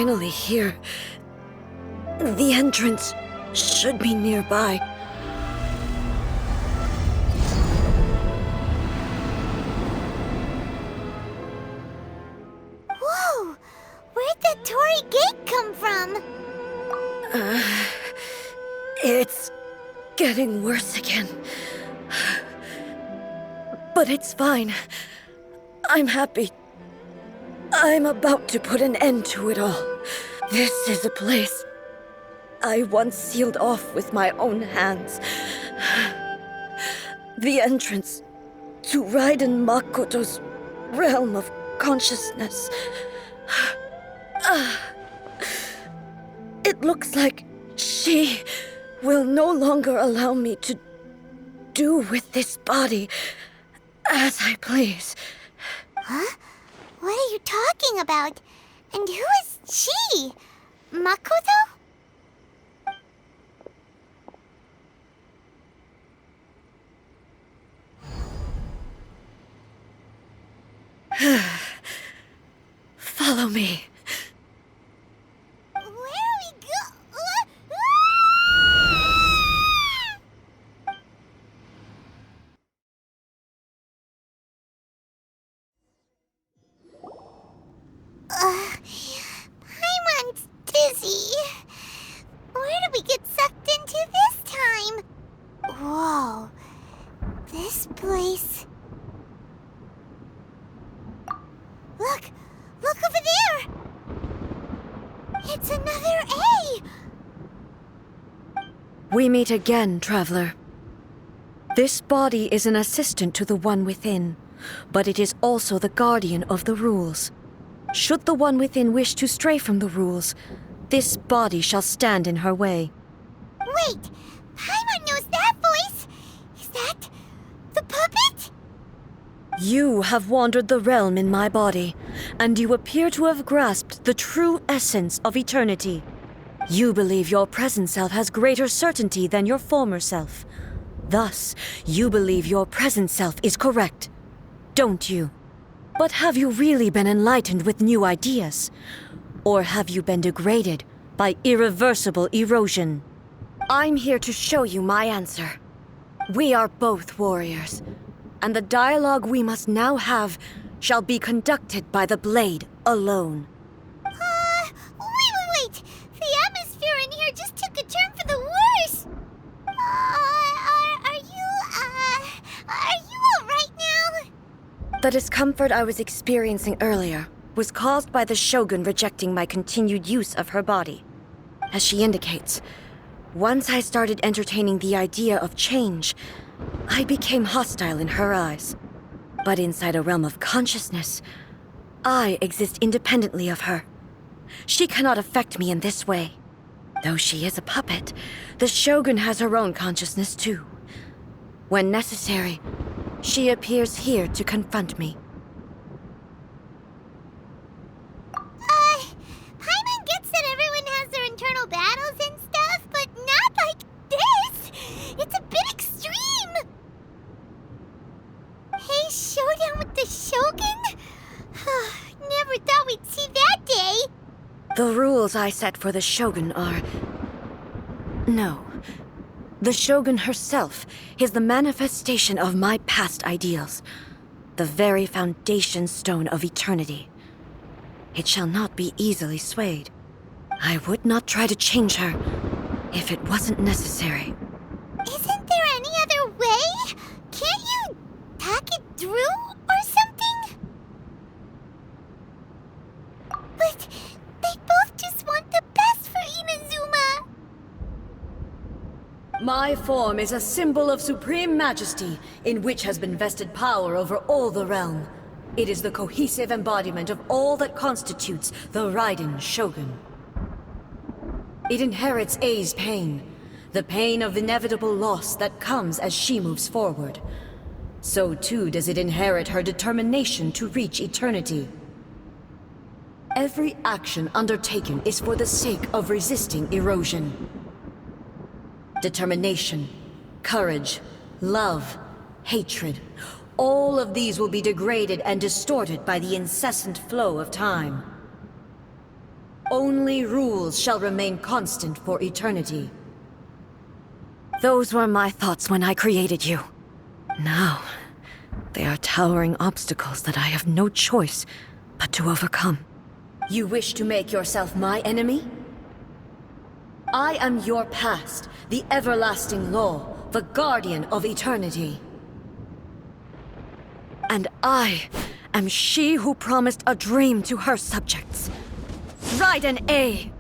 finally here. The entrance should be nearby. Whoa! Where'd the Torii Gate come from? It's getting worse again. But it's fine. I'm happy. I'm about to put an end to it all. This is a place I once sealed off with my own hands. The entrance to Raiden Makoto's realm of consciousness. It looks like she will no longer allow me to do with this body as I please. Huh? What are you talking about? And who is she? Makoto? Follow me. Where are we Paimon's dizzy. Where did we get sucked into this time? Whoa. This place... Look! Look over there! It's another A! We meet again, traveler. This body is an assistant to the one within, but it is also the guardian of the rules. Should the one within wish to stray from the rules, this body shall stand in her way. Wait! Paimon knows that voice! Is that... the puppet? You have wandered the realm in my body, and you appear to have grasped the true essence of eternity. You believe your present self has greater certainty than your former self. Thus, you believe your present self is correct, don't you? But have you really been enlightened with new ideas? Or have you been degraded by irreversible erosion? I'm here to show you my answer. We are both warriors, and the dialogue we must now have shall be conducted by the blade alone. Wait! The atmosphere in here just took a turn for the worse! Are you alright now? The discomfort I was experiencing earlier was caused by the Shogun rejecting my continued use of her body. As she indicates, once I started entertaining the idea of change, I became hostile in her eyes. But inside a realm of consciousness, I exist independently of her. She cannot affect me in this way. Though she is a puppet, the Shogun has her own consciousness too. When necessary, she appears here to confront me. Paimon gets that everyone has their internal battles and stuff, but not like this! It's a bit extreme! Hey, showdown with the Shogun? Never thought we'd see that day! The rules I set for the Shogun are... No. The Shogun herself is the manifestation of my past ideals. The very foundation stone of eternity. It shall not be easily swayed. I would not try to change her if it wasn't necessary. Isn't there any other way? Can't you talk it through or something? But they both just want the best for Inazuma. My form is a symbol of supreme majesty, in which has been vested power over all the realm. It is the cohesive embodiment of all that constitutes the Raiden Shogun. It inherits Ei's pain, the pain of inevitable loss that comes as she moves forward. So too does it inherit her determination to reach eternity. Every action undertaken is for the sake of resisting erosion. Determination, courage, love, hatred, all of these will be degraded and distorted by the incessant flow of time. Only rules shall remain constant for eternity. Those were my thoughts when I created you. Now, they are towering obstacles that I have no choice but to overcome. You wish to make yourself my enemy? I am your past, the everlasting law, the guardian of eternity. And I am she who promised a dream to her subjects. Raiden A.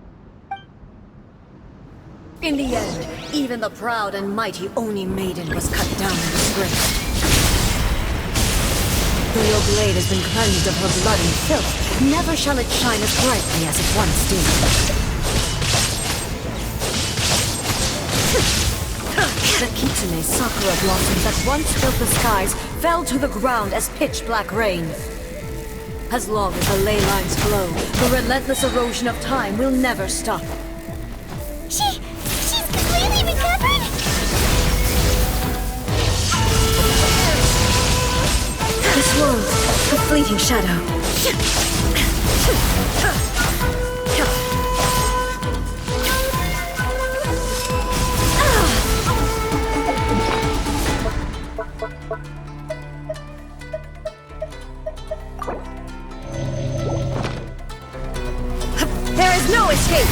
In the end, even the proud and mighty Oni Maiden was cut down and disgraced. Though your blade has been cleansed of her blood and filth, never shall it shine as brightly as it once did. The Kitsune sakura blossoms that once filled the skies fell to the ground as pitch-black rain. As long as the ley lines flow, the relentless erosion of time will never stop. She's completely recovered? This world, a fleeting shadow. There is no escape!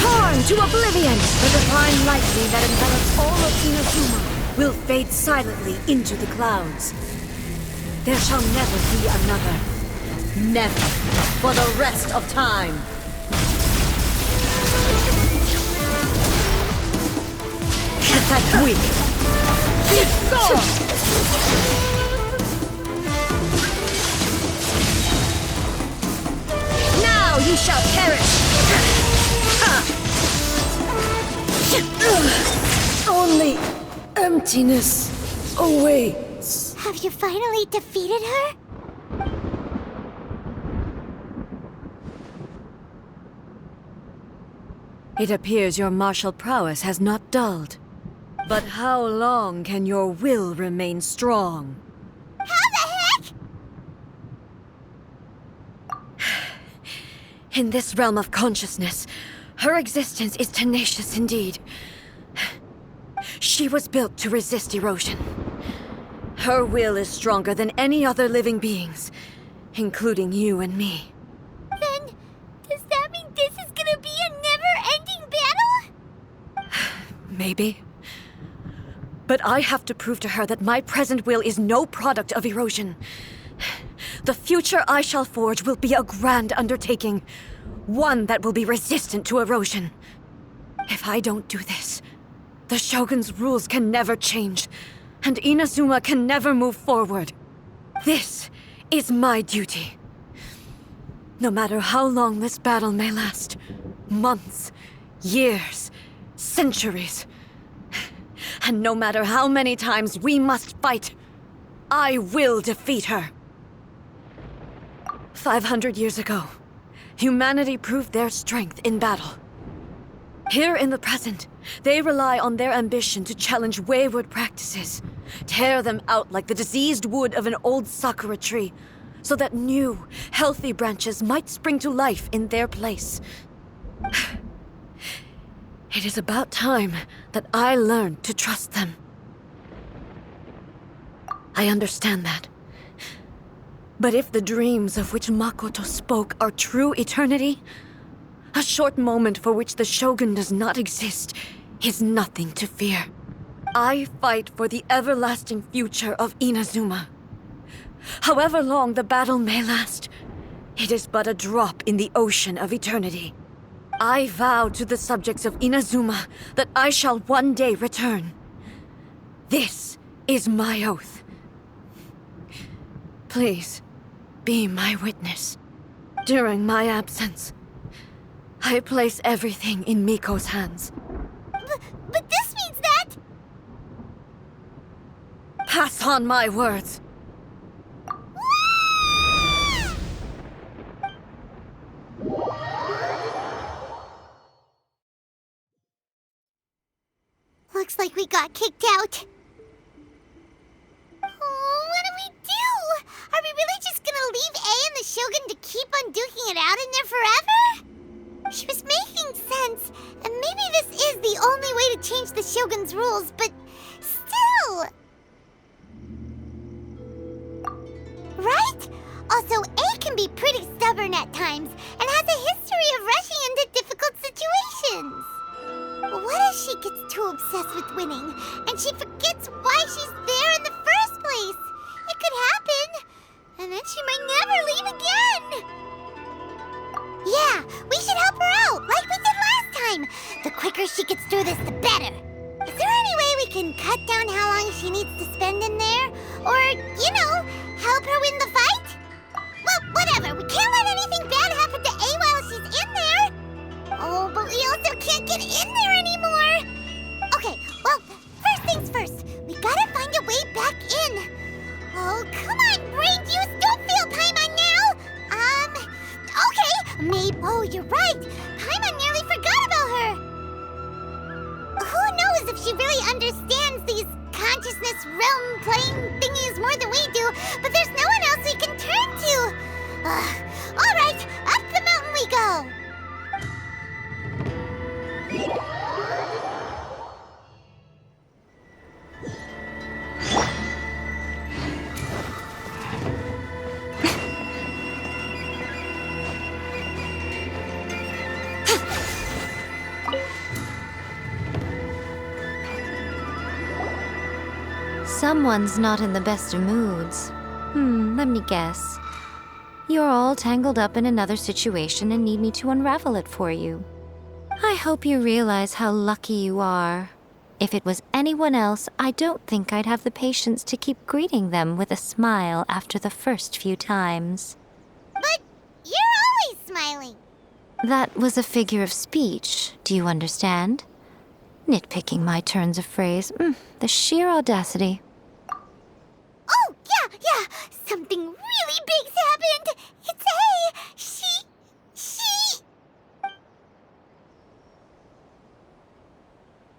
Torn to oblivion! The divine lightning that envelops all of Inazuma will fade silently into the clouds. There shall never be another. Never. For the rest of time. That weak. Go! Now you shall perish! Only emptiness awaits. Have you finally defeated her? It appears your martial prowess has not dulled. But how long can your will remain strong? How the heck? In this realm of consciousness, her existence is tenacious indeed. She was built to resist erosion. Her will is stronger than any other living being's, including you and me. Then, does that mean this is gonna be a never-ending battle? Maybe. But I have to prove to her that my present will is no product of erosion. The future I shall forge will be a grand undertaking. One that will be resistant to erosion. If I don't do this, the Shogun's rules can never change, and Inazuma can never move forward. This is my duty. No matter how long this battle may last, months, years, centuries, and no matter how many times we must fight, I will defeat her. 500 years ago, humanity proved their strength in battle. Here in the present, they rely on their ambition to challenge wayward practices, tear them out like the diseased wood of an old sakura tree, so that new, healthy branches might spring to life in their place. It is about time that I learned to trust them. I understand that. But if the dreams of which Makoto spoke are true eternity, a short moment for which the Shogun does not exist is nothing to fear. I fight for the everlasting future of Inazuma. However long the battle may last, it is but a drop in the ocean of eternity. I vow to the subjects of Inazuma that I shall one day return. This is my oath. Please, be my witness. During my absence, I place everything in Miko's hands. But this means that... Pass on my words. Looks like we got kicked out. right. Also, A can be pretty stubborn at times and has a history of rushing into difficult situations. What if she gets too obsessed with winning and she forgets why she's there in the first place? It could happen. And then she might never leave again. Yeah, we should help her out like we did last time. The quicker she gets through this, the better. Is there any way we can cut down how long she needs to spend in there? Or, help her win the fight? Well, whatever. We can't let anything bad happen to A while she's in there. Oh, but we also can't get in there anymore. Okay, well, first things first. We gotta find a way back in. Oh, come on, brain juice. Don't feel Paimon now. Okay. Maybe. Oh, you're right. Paimon nearly forgot about her. Who knows if she really understands these consciousness realm playing thingies more than we do, but there's no one else we can turn to. All right, up the mountain we go. Someone's not in the best of moods. Let me guess. You're all tangled up in another situation and need me to unravel it for you. I hope you realize how lucky you are. If it was anyone else, I don't think I'd have the patience to keep greeting them with a smile after the first few times. But you're always smiling. That was a figure of speech, do you understand? Nitpicking my turns of phrase. The sheer audacity. Oh, yeah. Something really big's happened. It's A. She...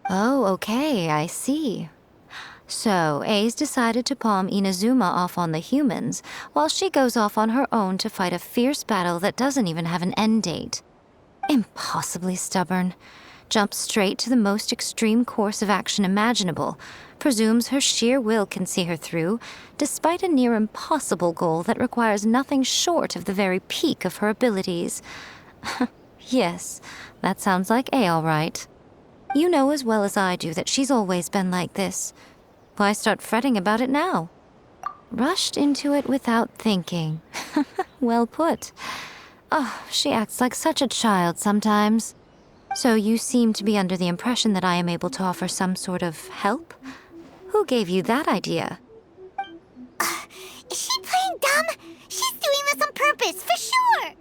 Oh, okay, I see. So, A's decided to palm Inazuma off on the humans, while she goes off on her own to fight a fierce battle that doesn't even have an end date. Impossibly stubborn. Jumps straight to the most extreme course of action imaginable, presumes her sheer will can see her through, despite a near impossible goal that requires nothing short of the very peak of her abilities. Yes, that sounds like A all right. You know as well as I do that she's always been like this. Why start fretting about it now? Rushed into it without thinking. Well put. Oh, she acts like such a child sometimes. So you seem to be under the impression that I am able to offer some sort of help? Who gave you that idea? Is she playing dumb? She's doing this on purpose, for sure.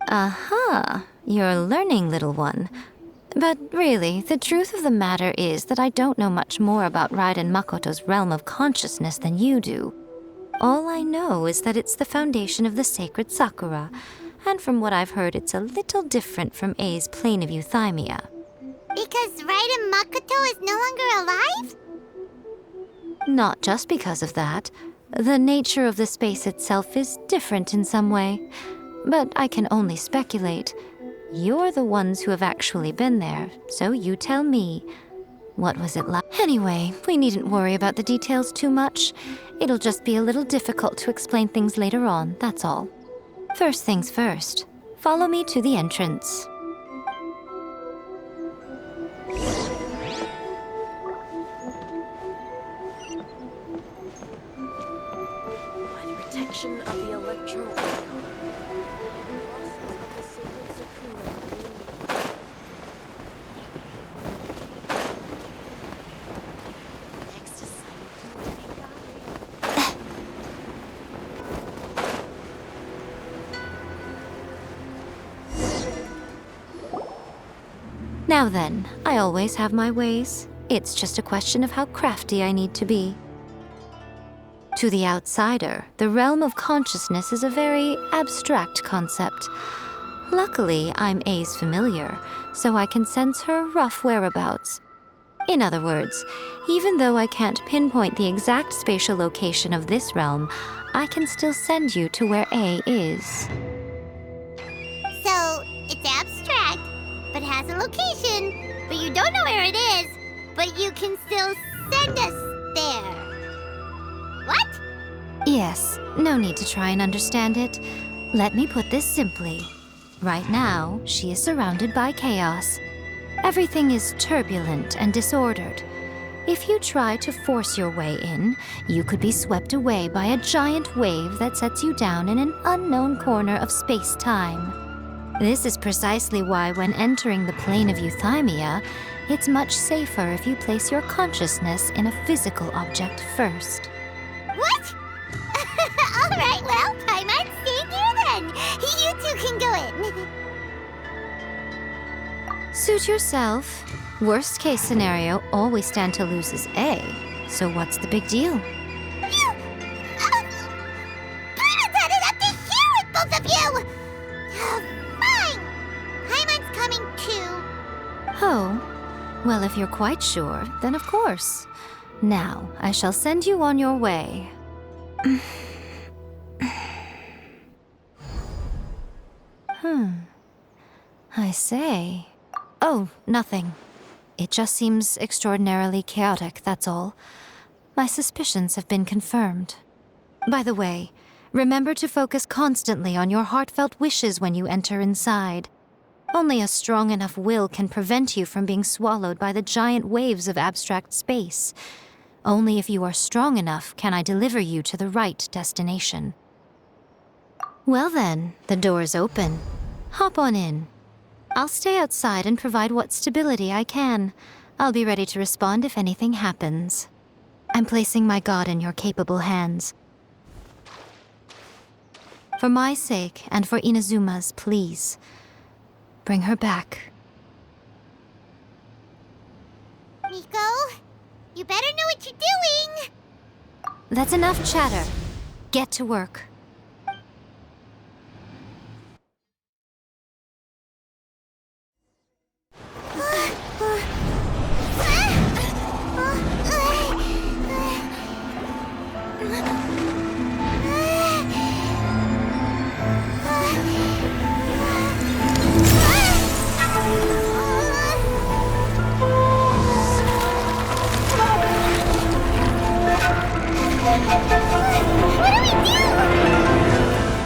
Uh-huh. You're learning, little one. But really, the truth of the matter is that I don't know much more about Raiden Makoto's realm of consciousness than you do. All I know is that it's the foundation of the sacred Sakura, and from what I've heard, it's a little different from A's plane of euthymia. Because Raiden Makoto is no longer alive? Not just because of that. The nature of the space itself is different in some way. But I can only speculate. You're the ones who have actually been there, so you tell me. What was it like? Anyway, we needn't worry about the details too much. It'll just be a little difficult to explain things later on, that's all. First things first. Follow me to the entrance. By the protection of the electro Now then, I always have my ways. It's just a question of how crafty I need to be. To the outsider, the realm of consciousness is a very abstract concept. Luckily, I'm A's familiar, so I can sense her rough whereabouts. In other words, even though I can't pinpoint the exact spatial location of this realm, I can still send you to where A is. So, it's abstract, but has a location, but you don't know where it is, but you can still send us there. What? Yes, no need to try and understand it. Let me put this simply. Right now, she is surrounded by chaos. Everything is turbulent and disordered. If you try to force your way in, you could be swept away by a giant wave that sets you down in an unknown corner of space-time. This is precisely why when entering the plane of euthymia, it's much safer if you place your consciousness in a physical object first. What? All right, well, Paimon, stay here then. You two can go in. Suit yourself. Worst case scenario, all we stand to lose is A. So what's the big deal? You... Paimon's had it up to here with both of you! Fine! Paimon's coming too. Oh, well, if you're quite sure, then of course. Now, I shall send you on your way. I say. Oh, nothing. It just seems extraordinarily chaotic, that's all. My suspicions have been confirmed. By the way, remember to focus constantly on your heartfelt wishes when you enter inside. Only a strong enough will can prevent you from being swallowed by the giant waves of abstract space. Only if you are strong enough can I deliver you to the right destination. Well then, the door's open. Hop on in. I'll stay outside and provide what stability I can. I'll be ready to respond if anything happens. I'm placing my god in your capable hands. For my sake and for Inazuma's, please, bring her back. Miko, you better know what you're doing! That's enough chatter. Get to work.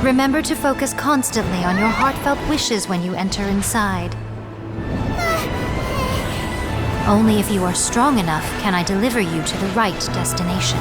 Remember to focus constantly on your heartfelt wishes when you enter inside. Only if you are strong enough can I deliver you to the right destination.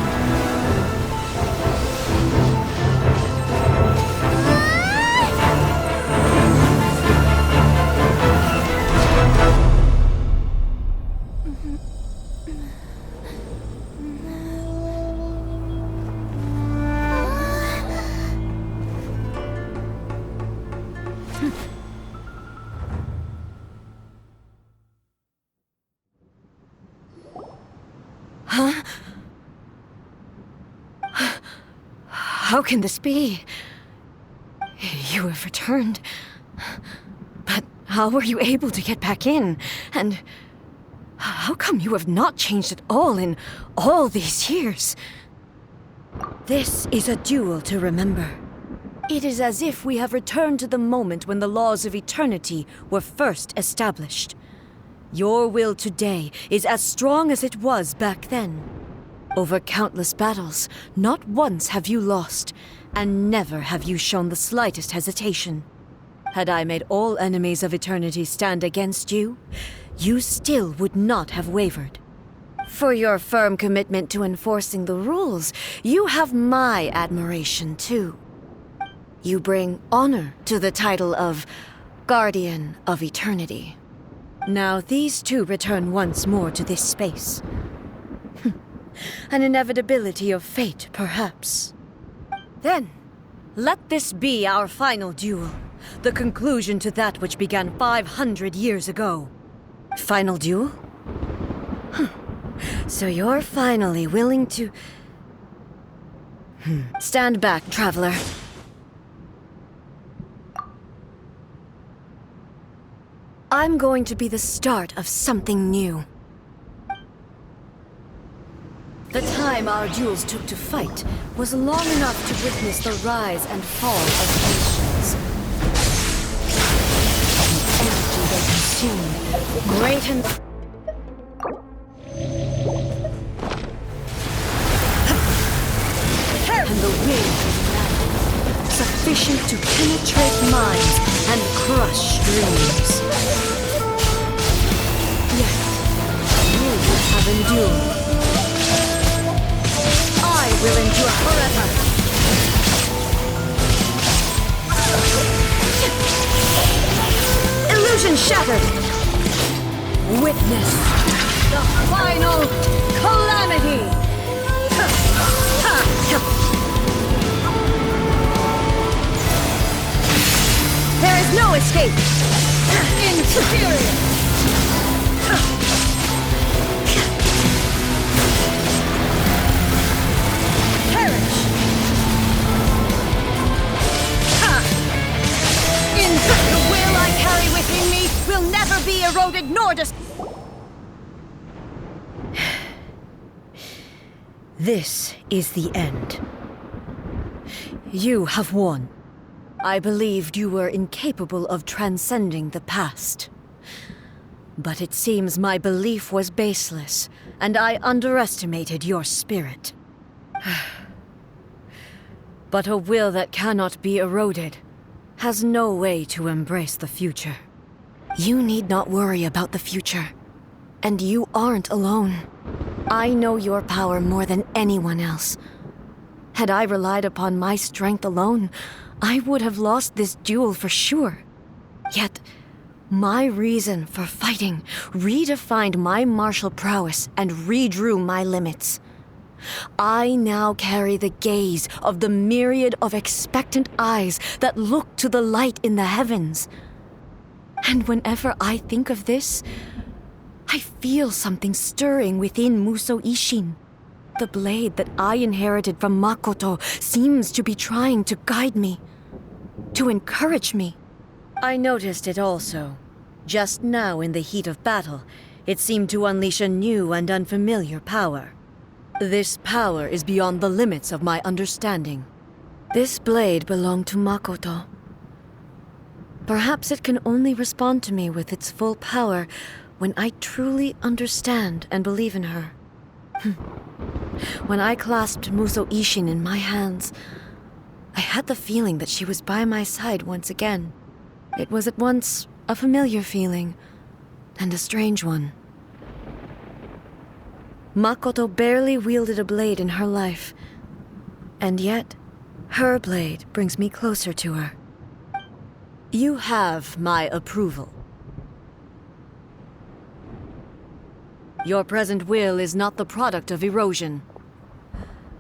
How can this be? You have returned. But how were you able to get back in? And how come you have not changed at all in all these years? This is a duel to remember. It is as if we have returned to the moment when the laws of eternity were first established. Your will today is as strong as it was back then. Over countless battles, not once have you lost, and never have you shown the slightest hesitation. Had I made all enemies of eternity stand against you, you still would not have wavered. For your firm commitment to enforcing the rules, you have my admiration too. You bring honor to the title of Guardian of Eternity. Now these two return once more to this space. An inevitability of fate, perhaps. Then, let this be our final duel, the conclusion to that which began 500 years ago. Final duel? So you're finally willing to... Stand back, traveler. I'm going to be the start of something new. The time our duels took to fight was long enough to witness the rise and fall of nations. The energy they consumed, great and... And the will sufficient to penetrate minds and crush dreams. Yet, you have endured. I will endure forever. Illusion shattered. Witness the final calamity. There is no escape! Inferior! Perish! The will I carry within me will never be eroded nor This is the end. You have won. I believed you were incapable of transcending the past. But it seems my belief was baseless, and I underestimated your spirit. But a will that cannot be eroded has no way to embrace the future. You need not worry about the future, and you aren't alone. I know your power more than anyone else. Had I relied upon my strength alone, I would have lost this duel for sure. Yet, my reason for fighting redefined my martial prowess and redrew my limits. I now carry the gaze of the myriad of expectant eyes that look to the light in the heavens. And whenever I think of this, I feel something stirring within Muso Ishin. The blade that I inherited from Makoto seems to be trying to guide me, to encourage me. I noticed it also. Just now in the heat of battle, it seemed to unleash a new and unfamiliar power. This power is beyond the limits of my understanding. This blade belonged to Makoto. Perhaps it can only respond to me with its full power when I truly understand and believe in her. When I clasped Muso Ishin in my hands, I had the feeling that she was by my side once again. It was at once a familiar feeling and a strange one. Makoto barely wielded a blade in her life, and yet her blade brings me closer to her. You have my approval. Your present will is not the product of erosion.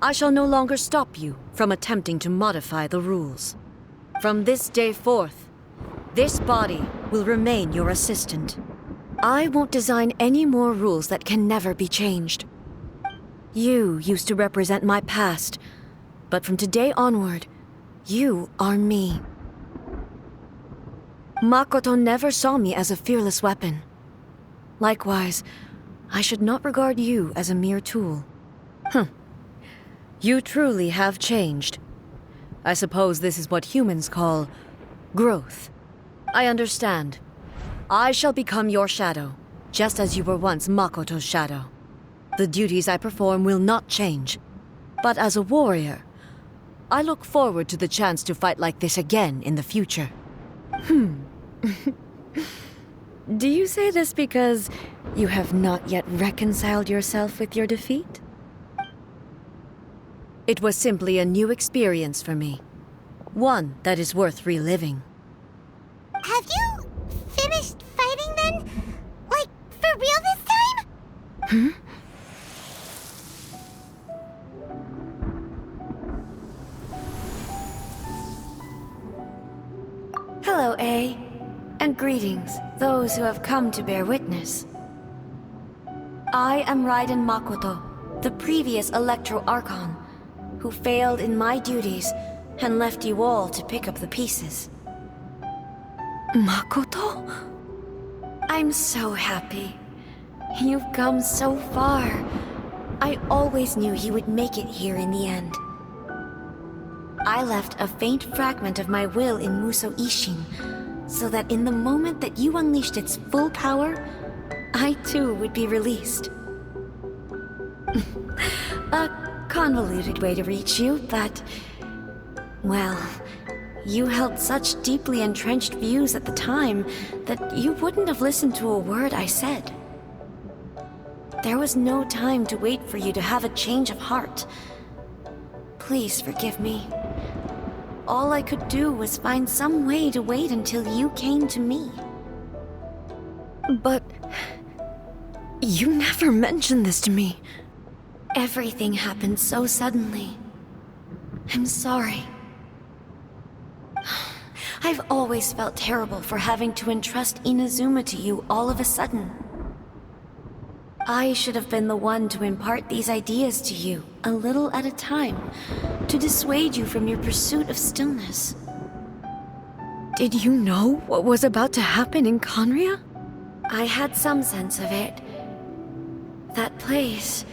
I shall no longer stop you from attempting to modify the rules. From this day forth, this body will remain your assistant. I won't design any more rules that can never be changed. You used to represent my past, but from today onward, you are me. Makoto never saw me as a fearless weapon. Likewise, I should not regard you as a mere tool. You truly have changed. I suppose this is what humans call growth. I understand. I shall become your shadow, just as you were once Makoto's shadow. The duties I perform will not change. But as a warrior, I look forward to the chance to fight like this again in the future. Do you say this because you have not yet reconciled yourself with your defeat? It was simply a new experience for me. One that is worth reliving. Have you finished fighting then? Like, for real this time? Hello, A. And greetings, those who have come to bear witness. I am Raiden Makoto, the previous Electro Archon, who failed in my duties and left you all to pick up the pieces. Makoto? I'm so happy. You've come so far. I always knew you would make it here in the end. I left a faint fragment of my will in Muso Ishin, so that in the moment that you unleashed its full power, I too would be released. A convoluted way to reach you, but... well, You held such deeply entrenched views at the time that you wouldn't have listened to a word I said. There was no time to wait for you to have a change of heart. Please forgive me. All I could do was find some way to wait until you came to me. But you never mentioned this to me. Everything happened so suddenly. I'm sorry. I've always felt terrible for having to entrust Inazuma to you all of a sudden. I should have been the one to impart these ideas to you, a little at a time, to dissuade you from your pursuit of stillness. Did you know what was about to happen in Conria? I had some sense of it. That place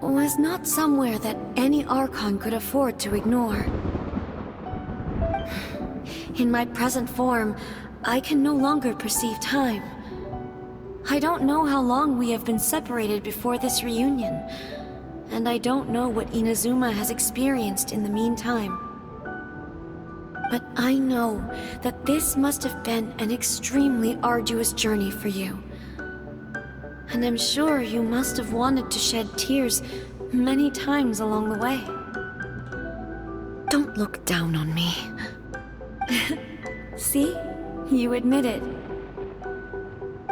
was not somewhere that any Archon could afford to ignore. In my present form, I can no longer perceive time. I don't know how long we have been separated before this reunion, and I don't know what Inazuma has experienced in the meantime. But I know that this must have been an extremely arduous journey for you. And I'm sure you must have wanted to shed tears many times along the way. Don't look down on me. See? You admit it.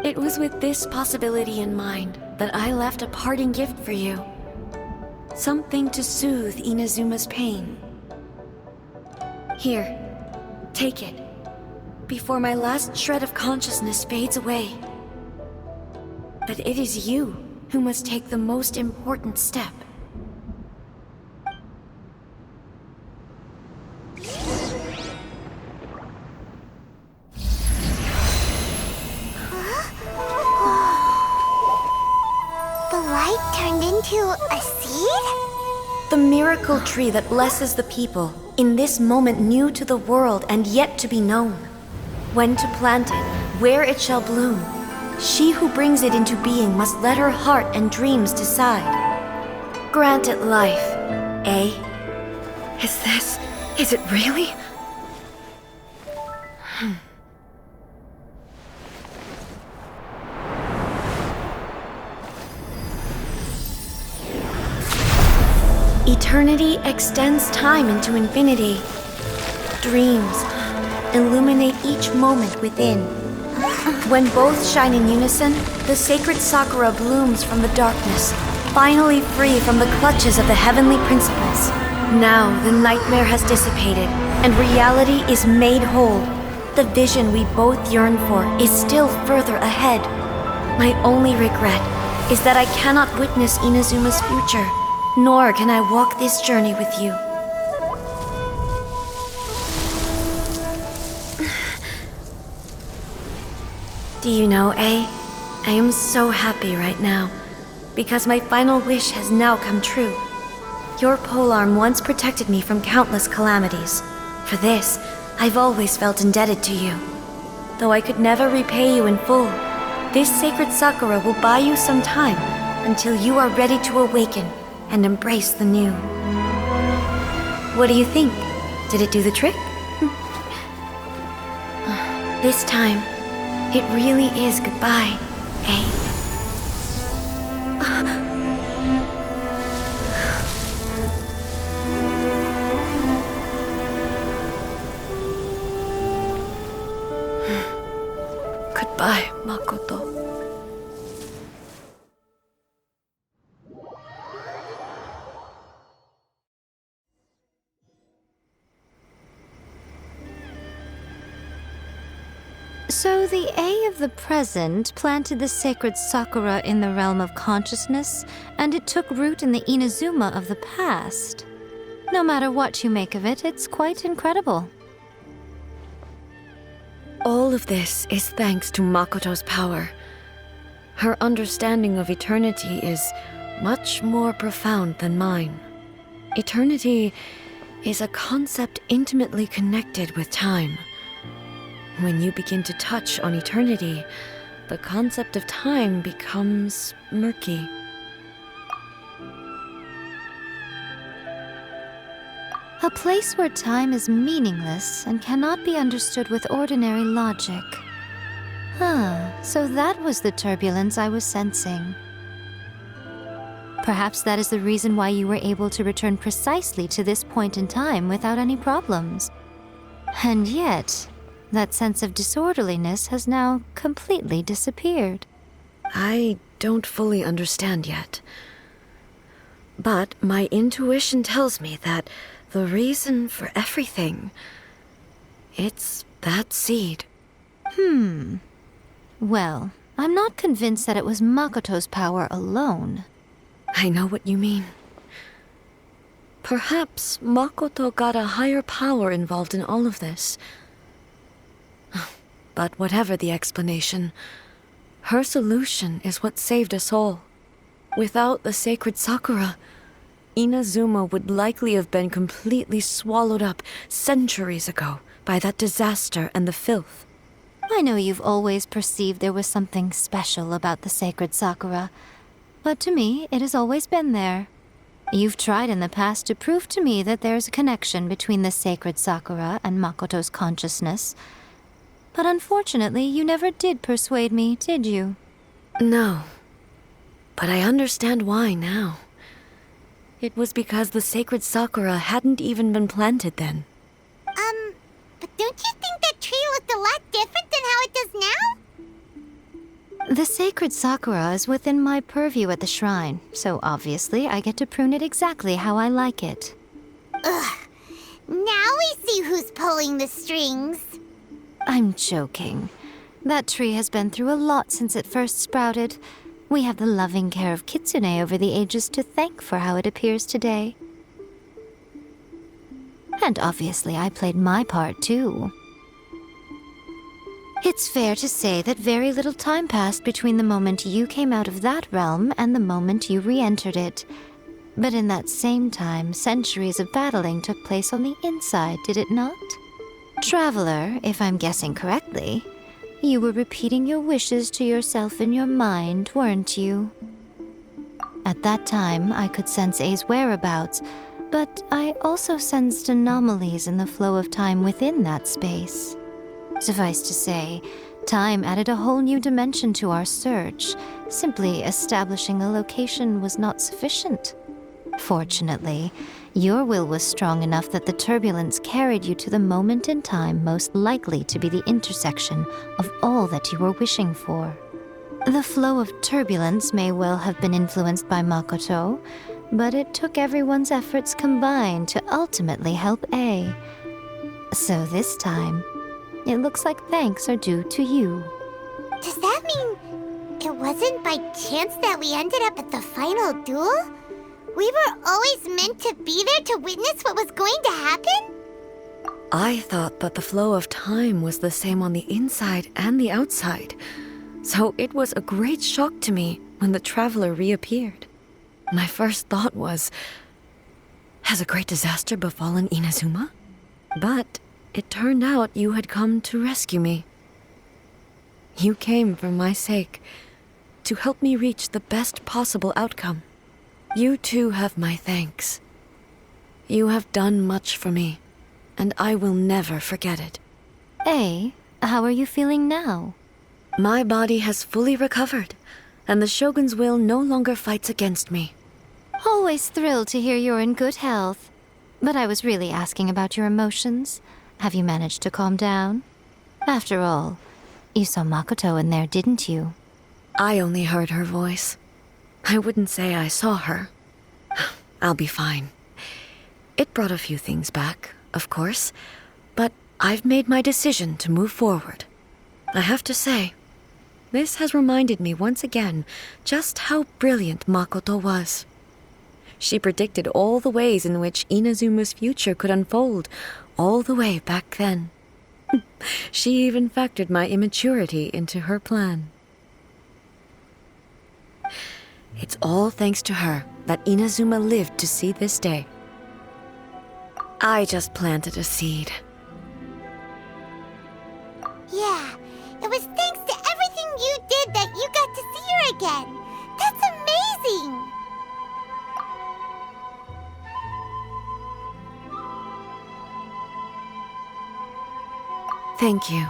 It was with this possibility in mind that I left a parting gift for you. Something to soothe Inazuma's pain. Here, take it, before my last shred of consciousness fades away. But it is you who must take the most important step. The light turned into a seed? The miracle tree that blesses the people, in this moment new to the world and yet to be known. When to plant it, where it shall bloom. She who brings it into being must let her heart and dreams decide. Grant it life, eh? Is it really? Eternity extends time into infinity. Dreams illuminate each moment within. When both shine in unison, the sacred Sakura blooms from the darkness, finally free from the clutches of the heavenly principles. Now the nightmare has dissipated, and reality is made whole. The vision we both yearn for is still further ahead. My only regret is that I cannot witness Inazuma's future, nor can I walk this journey with you. Do you know, I am so happy right now, because my final wish has now come true. Your polearm once protected me from countless calamities. For this, I've always felt indebted to you. Though I could never repay you in full, this sacred Sakura will buy you some time until you are ready to awaken and embrace the new. What do you think? Did it do the trick? This time, it really is goodbye, eh? Goodbye, Makoto. So the A of the present planted the sacred Sakura in the realm of consciousness, and it took root in the Inazuma of the past. No matter what you make of it, it's quite incredible. All of this is thanks to Makoto's power. Her understanding of eternity is much more profound than mine. Eternity is a concept intimately connected with time. When you begin to touch on eternity, the concept of time becomes murky. A place where time is meaningless and cannot be understood with ordinary logic. So that was the turbulence I was sensing. Perhaps that is the reason why you were able to return precisely to this point in time without any problems. And yet, that sense of disorderliness has now completely disappeared. I don't fully understand yet. But my intuition tells me that the reason for everything, it's that seed. Well, I'm not convinced that it was Makoto's power alone. I know what you mean. Perhaps Makoto got a higher power involved in all of this. But whatever the explanation, her solution is what saved us all. Without the sacred Sakura, Inazuma would likely have been completely swallowed up centuries ago by that disaster and the filth. I know you've always perceived there was something special about the sacred Sakura, but to me, it has always been there. You've tried in the past to prove to me that there's a connection between the sacred Sakura and Makoto's consciousness, but unfortunately, you never did persuade me, did you? No. But I understand why now. It was because the sacred Sakura hadn't even been planted then. But don't you think that tree looked a lot different than how it does now? The sacred Sakura is within my purview at the shrine, so obviously I get to prune it exactly how I like it. Ugh. Now we see who's pulling the strings. I'm joking. That tree has been through a lot since it first sprouted. We have the loving care of Kitsune over the ages to thank for how it appears today. And obviously I played my part too. It's fair to say that very little time passed between the moment you came out of that realm and the moment you re-entered it. But in that same time, centuries of battling took place on the inside, did it not? Traveler, if I'm guessing correctly, you were repeating your wishes to yourself in your mind, weren't you? At that time, I could sense A's whereabouts, but I also sensed anomalies in the flow of time within that space. Suffice to say, time added a whole new dimension to our search. Simply establishing a location was not sufficient. Fortunately, your will was strong enough that the turbulence carried you to the moment in time most likely to be the intersection of all that you were wishing for. The flow of turbulence may well have been influenced by Makoto, but it took everyone's efforts combined to ultimately help A. So this time, it looks like thanks are due to you. Does that mean it wasn't by chance that we ended up at the final duel? We were always meant to be there to witness what was going to happen? I thought that the flow of time was the same on the inside and the outside, so it was a great shock to me when the traveler reappeared. My first thought was, has a great disaster befallen Inazuma? But it turned out you had come to rescue me. You came for my sake, to help me reach the best possible outcome. You too have my thanks. You have done much for me, and I will never forget it. A, how are you feeling now? My body has fully recovered, and the Shogun's will no longer fights against me. Always thrilled to hear you're in good health. But I was really asking about your emotions. Have you managed to calm down? After all, you saw Makoto in there, didn't you? I only heard her voice. I wouldn't say I saw her. I'll be fine. It brought a few things back, of course, but I've made my decision to move forward. I have to say, this has reminded me once again just how brilliant Makoto was. She predicted all the ways in which Inazuma's future could unfold, all the way back then. She even factored my immaturity into her plan. It's all thanks to her that Inazuma lived to see this day. I just planted a seed. Yeah, it was thanks to everything you did that you got to see her again. That's amazing! Thank you.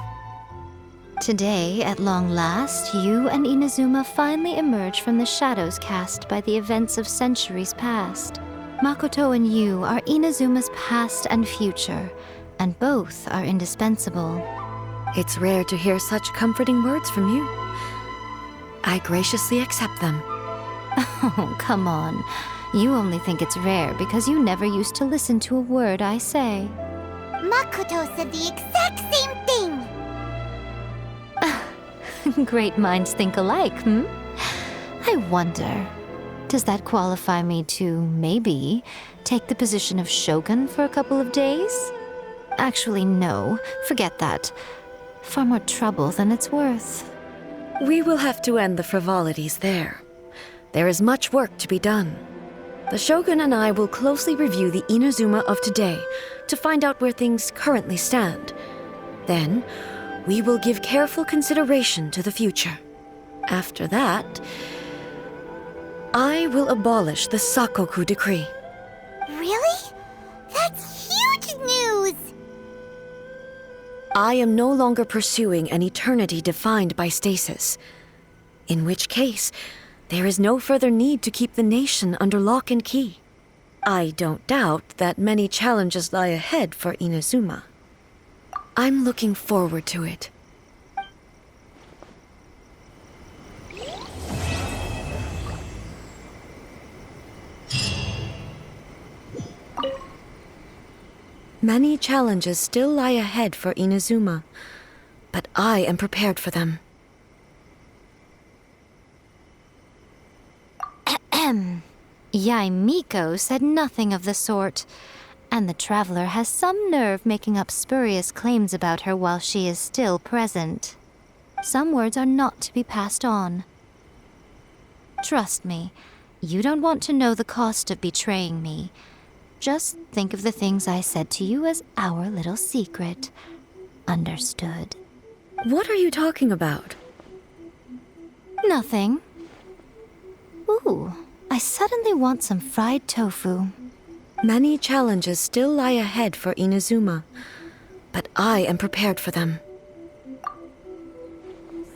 Today, at long last, you and Inazuma finally emerge from the shadows cast by the events of centuries past. Makoto and you are Inazuma's past and future, and both are indispensable. It's rare to hear such comforting words from you. I graciously accept them. Oh, come on. You only think it's rare because you never used to listen to a word I say. Makoto said the exact same thing! Great minds think alike, hmm? I wonder, does that qualify me to, maybe, take the position of Shogun for a couple of days? Actually, no. Forget that. Far more trouble than it's worth. We will have to end the frivolities there. There is much work to be done. The Shogun and I will closely review the Inazuma of today to find out where things currently stand. Then, we will give careful consideration to the future. After that, I will abolish the Sakoku decree. Really? That's huge news! I am no longer pursuing an eternity defined by stasis. In which case, there is no further need to keep the nation under lock and key. I don't doubt that many challenges lie ahead for Inazuma. I'm looking forward to it. Many challenges still lie ahead for Inazuma, but I am prepared for them. Yaimiko said nothing of the sort, and the traveler has some nerve making up spurious claims about her while she is still present. Some words are not to be passed on. Trust me, you don't want to know the cost of betraying me. Just think of the things I said to you as our little secret. Understood? What are you talking about? Nothing. Ooh, I suddenly want some fried tofu. Many challenges still lie ahead for Inazuma, but I am prepared for them.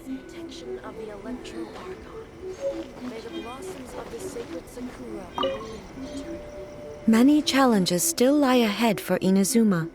Protection of the Electro Archon. May the blossoms of the sacred Sakura bloom eternally. Many challenges still lie ahead for Inazuma,